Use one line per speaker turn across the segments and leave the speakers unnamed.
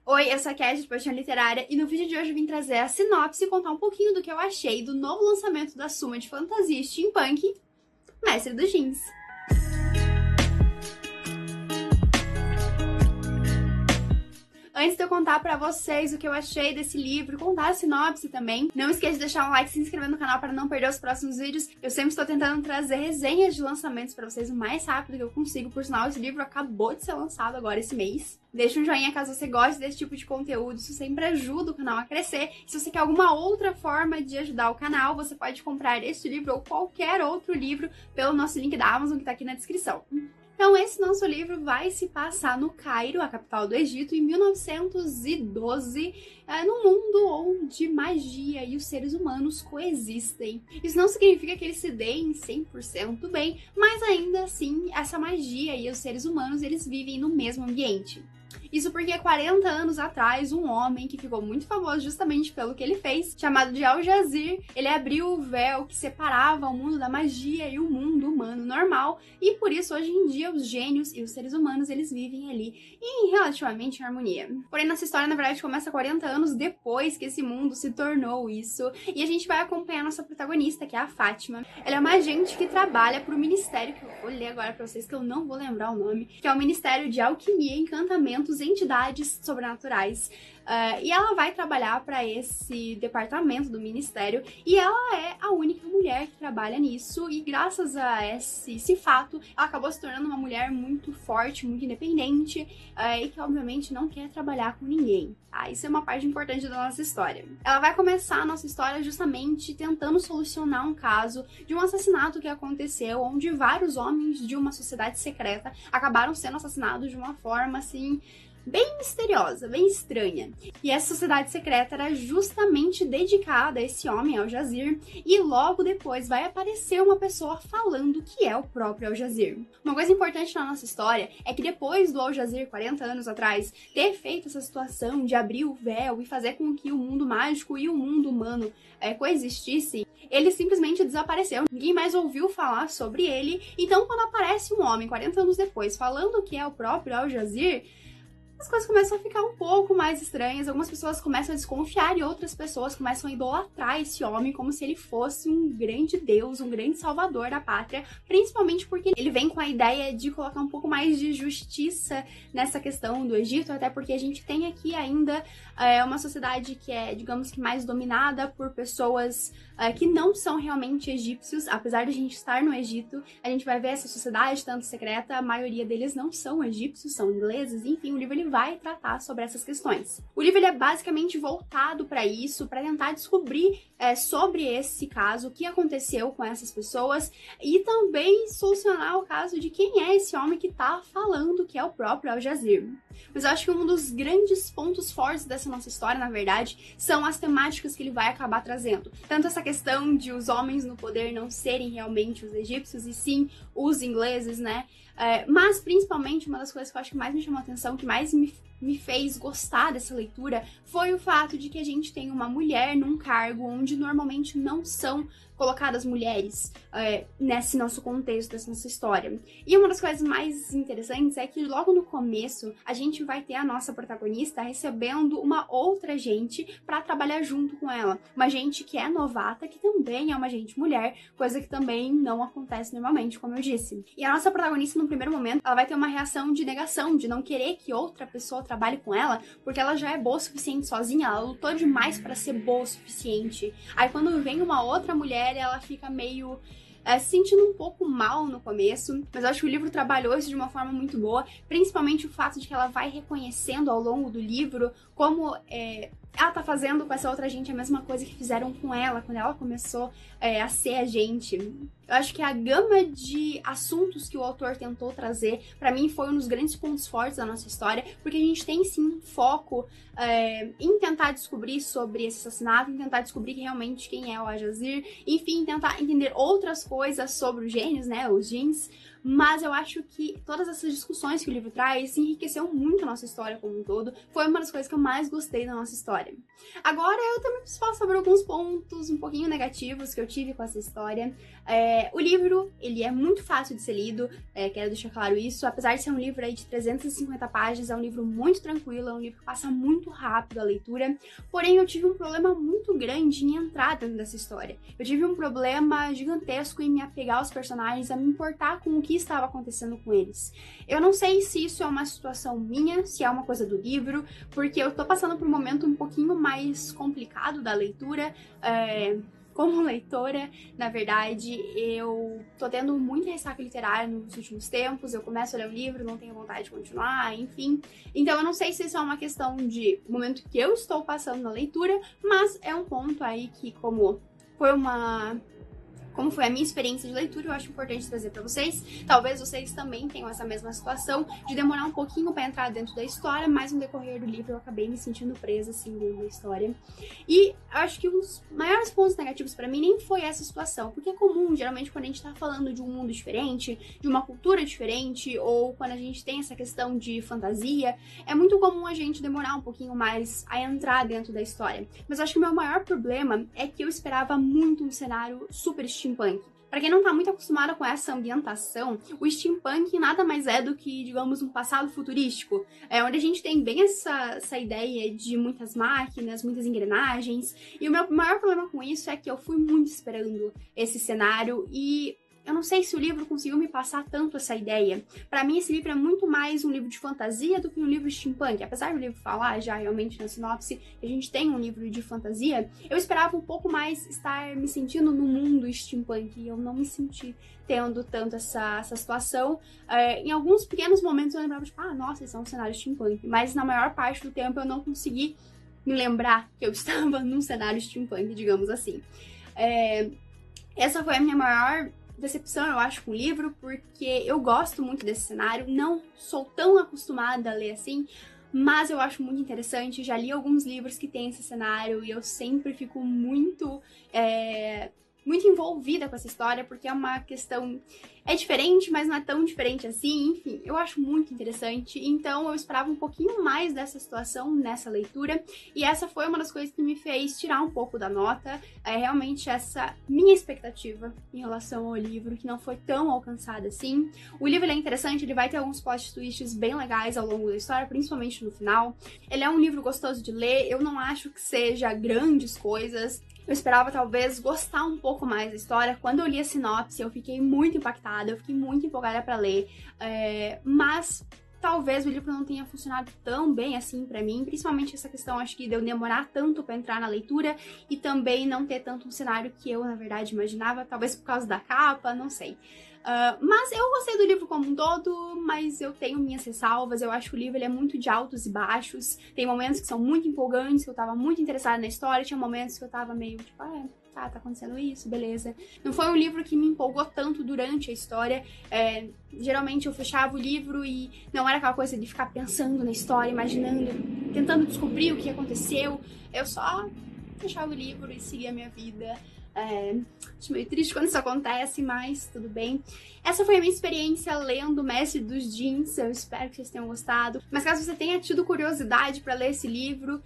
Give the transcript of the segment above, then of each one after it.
Oi, eu sou a Cat de Paixão Literária e no vídeo de hoje eu vim trazer a sinopse e contar um pouquinho do que eu achei do novo lançamento da Suma de fantasia steampunk, Mestre dos Jeans. Antes de eu contar pra vocês o que eu achei desse livro, contar a sinopse também, não esqueça de deixar um like e se inscrever no canal para não perder os próximos vídeos. Eu sempre estou tentando trazer resenhas de lançamentos pra vocês o mais rápido que eu consigo, por sinal esse livro acabou de ser lançado agora esse mês. Deixa um joinha caso você goste desse tipo de conteúdo, isso sempre ajuda o canal a crescer. Se você quer alguma outra forma de ajudar o canal, você pode comprar este livro ou qualquer outro livro pelo nosso link da Amazon que tá aqui na descrição. Então esse nosso livro vai se passar no Cairo, a capital do Egito, em 1912, num mundo onde magia e os seres humanos coexistem. Isso não significa que eles se deem 100% bem, mas ainda assim essa magia e os seres humanos eles vivem no mesmo ambiente. Isso porque 40 anos atrás, um homem que ficou muito famoso justamente pelo que ele fez, chamado de Al Jazir, ele abriu o véu que separava o mundo da magia e o mundo humano normal, e por isso hoje em dia os gênios e os seres humanos eles vivem ali em relativamente harmonia. Porém, nossa história na verdade começa 40 anos depois que esse mundo se tornou isso, e a gente vai acompanhar a nossa protagonista, que é a Fátima. Ela é uma agente que trabalha para o ministério, que eu vou ler agora pra vocês que eu não vou lembrar o nome, que é o Ministério de Alquimia, Encantamentos e Entidades Sobrenaturais. E ela vai trabalhar para esse departamento do ministério e ela é a única mulher que trabalha nisso, e graças a esse fato ela acabou se tornando uma mulher muito forte, muito independente, e que obviamente não quer trabalhar com ninguém. Isso é uma parte importante da nossa história. Ela vai começar a nossa história justamente tentando solucionar um caso de um assassinato que aconteceu, onde vários homens de uma sociedade secreta acabaram sendo assassinados de uma forma assim bem misteriosa, bem estranha. E essa sociedade secreta era justamente dedicada a esse homem, Al Jazir, e logo depois vai aparecer uma pessoa falando que é o próprio Al Jazir. Uma coisa importante na nossa história é que depois do Al Jazir, 40 anos atrás, ter feito essa situação de abrir o véu e fazer com que o mundo mágico e o mundo humano coexistissem, ele simplesmente desapareceu. Ninguém mais ouviu falar sobre ele. Então, quando aparece um homem 40 anos depois falando que é o próprio Al Jazir, as coisas começam a ficar um pouco mais estranhas, algumas pessoas começam a desconfiar e outras pessoas começam a idolatrar esse homem como se ele fosse um grande deus, um grande salvador da pátria, principalmente porque ele vem com a ideia de colocar um pouco mais de justiça nessa questão do Egito, até porque a gente tem aqui ainda uma sociedade que é, digamos que, mais dominada por pessoas que não são realmente egípcios. Apesar de a gente estar no Egito, a gente vai ver essa sociedade tanto secreta, a maioria deles não são egípcios, são ingleses, enfim, o livro ele vai tratar sobre essas questões. O livro ele é basicamente voltado para isso, para tentar descobrir sobre esse caso, o que aconteceu com essas pessoas, e também solucionar o caso de quem é esse homem que tá falando que é o próprio Al Jazir. Mas eu acho que um dos grandes pontos fortes dessa nossa história, na verdade, são as temáticas que ele vai acabar trazendo. Tanto essa questão de os homens no poder não serem realmente os egípcios, e sim os ingleses, né? Mas principalmente uma das coisas que eu acho que mais me chamou a atenção, que mais me fez gostar dessa leitura, foi o fato de que a gente tem uma mulher num cargo onde normalmente não são colocadas mulheres nesse nosso contexto, dessa nossa história. E uma das coisas mais interessantes é que logo no começo a gente vai ter a nossa protagonista recebendo uma outra agente para trabalhar junto com ela. Uma agente que é novata, que também é uma agente mulher, coisa que também não acontece normalmente, como eu disse. E a nossa protagonista, no primeiro momento, ela vai ter uma reação de negação, de não querer que outra pessoa trabalhe com ela, porque ela já é boa o suficiente sozinha, ela lutou demais para ser boa o suficiente. Aí quando vem uma outra mulher, ela fica meio se sentindo um pouco mal no começo, mas eu acho que o livro trabalhou isso de uma forma muito boa, principalmente o fato de que ela vai reconhecendo ao longo do livro como ela tá fazendo com essa outra gente a mesma coisa que fizeram com ela quando ela começou a ser agente. Eu acho que a gama de assuntos que o autor tentou trazer, pra mim, foi um dos grandes pontos fortes da nossa história, porque a gente tem sim foco em tentar descobrir sobre esse assassinato, em tentar descobrir realmente quem é o Al Jazir, enfim, tentar entender outras coisas sobre os gênios, né, os jeans, mas eu acho que todas essas discussões que o livro traz enriqueceu muito a nossa história como um todo. Foi uma das coisas que eu mais gostei da nossa história. Agora eu também preciso falar sobre alguns pontos um pouquinho negativos que eu tive com essa história. O livro, ele é muito fácil de ser lido, quero deixar claro isso. Apesar de ser um livro aí de 350 páginas, é um livro muito tranquilo, é um livro que passa muito rápido a leitura. Porém, eu tive um problema muito grande em entrar dentro dessa história. Eu tive um problema gigantesco em me apegar aos personagens, a me importar com o que estava acontecendo com eles. Eu não sei se isso é uma situação minha, se é uma coisa do livro, porque eu tô passando por um momento um pouquinho mais complicado da leitura. Como leitora, na verdade, eu tô tendo muita ressaca literária nos últimos tempos, eu começo a ler um livro, não tenho vontade de continuar, enfim. Então eu não sei se isso é uma questão de momento que eu estou passando na leitura, mas é um ponto aí que, como foi a minha experiência de leitura, eu acho importante trazer pra vocês. Talvez vocês também tenham essa mesma situação de demorar um pouquinho pra entrar dentro da história, mas no decorrer do livro eu acabei me sentindo presa, assim, dentro da história. E eu acho que os maiores pontos negativos pra mim nem foi essa situação, porque é comum, geralmente, quando a gente tá falando de um mundo diferente, de uma cultura diferente, ou quando a gente tem essa questão de fantasia, é muito comum a gente demorar um pouquinho mais a entrar dentro da história. Mas eu acho que o meu maior problema é que eu esperava muito um cenário super steampunk. Para quem não tá muito acostumado com essa ambientação, o steampunk nada mais é do que, digamos, um passado futurístico, onde a gente tem bem essa ideia de muitas máquinas, muitas engrenagens, e o meu maior problema com isso é que eu fui muito esperando esse cenário e eu não sei se o livro conseguiu me passar tanto essa ideia. Pra mim, esse livro é muito mais um livro de fantasia do que um livro steampunk. Apesar do livro falar já realmente na sinopse que a gente tem um livro de fantasia, eu esperava um pouco mais estar me sentindo no mundo steampunk e eu não me senti tendo tanto essa situação. Em alguns pequenos momentos eu lembrava, tipo, nossa, esse é um cenário steampunk. Mas na maior parte do tempo eu não consegui me lembrar que eu estava num cenário steampunk, digamos assim. Essa foi a minha maior decepção, eu acho, com o livro, porque eu gosto muito desse cenário, não sou tão acostumada a ler assim, mas eu acho muito interessante, já li alguns livros que tem esse cenário e eu sempre fico muito envolvida com essa história, porque é uma questão... É diferente, mas não é tão diferente assim, enfim, eu acho muito interessante, então eu esperava um pouquinho mais dessa situação nessa leitura, e essa foi uma das coisas que me fez tirar um pouco da nota, realmente essa minha expectativa em relação ao livro, que não foi tão alcançada assim. O livro ele é interessante, ele vai ter alguns plot twists bem legais ao longo da história, principalmente no final. Ele é um livro gostoso de ler, eu não acho que seja grandes coisas. Eu esperava, talvez, gostar um pouco mais da história. Quando eu li a sinopse, eu fiquei muito impactada, eu fiquei muito empolgada pra ler. Mas talvez o livro não tenha funcionado tão bem assim pra mim, principalmente essa questão, acho que de eu demorar tanto pra entrar na leitura e também não ter tanto um cenário que eu, na verdade, imaginava, talvez por causa da capa, não sei. Mas eu gostei do livro como um todo, mas eu tenho minhas ressalvas. Eu acho que o livro ele é muito de altos e baixos. Tem momentos que são muito empolgantes, que eu tava muito interessada na história, tinha momentos que eu tava meio tipo, tá acontecendo isso, beleza. Não foi um livro que me empolgou tanto durante a história. Geralmente eu fechava o livro e não era aquela coisa de ficar pensando na história, imaginando, tentando descobrir o que aconteceu. Eu só fechava o livro e seguia a minha vida. Acho meio triste quando isso acontece, mas tudo bem. Essa foi a minha experiência lendo O Mestre dos Djinns, eu espero que vocês tenham gostado. Mas caso você tenha tido curiosidade para ler esse livro,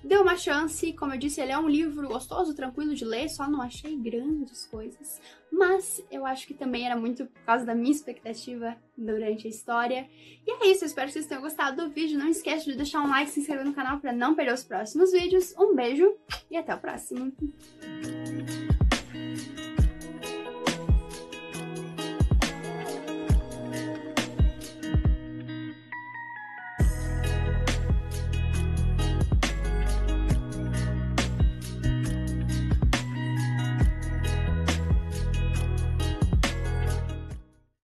dê uma chance. Como eu disse, ele é um livro gostoso, tranquilo de ler, só não achei grandes coisas. Mas eu acho que também era muito por causa da minha expectativa durante a história. E é isso, eu espero que vocês tenham gostado do vídeo. Não esquece de deixar um like e se inscrever no canal para não perder os próximos vídeos. Um beijo e até o próximo!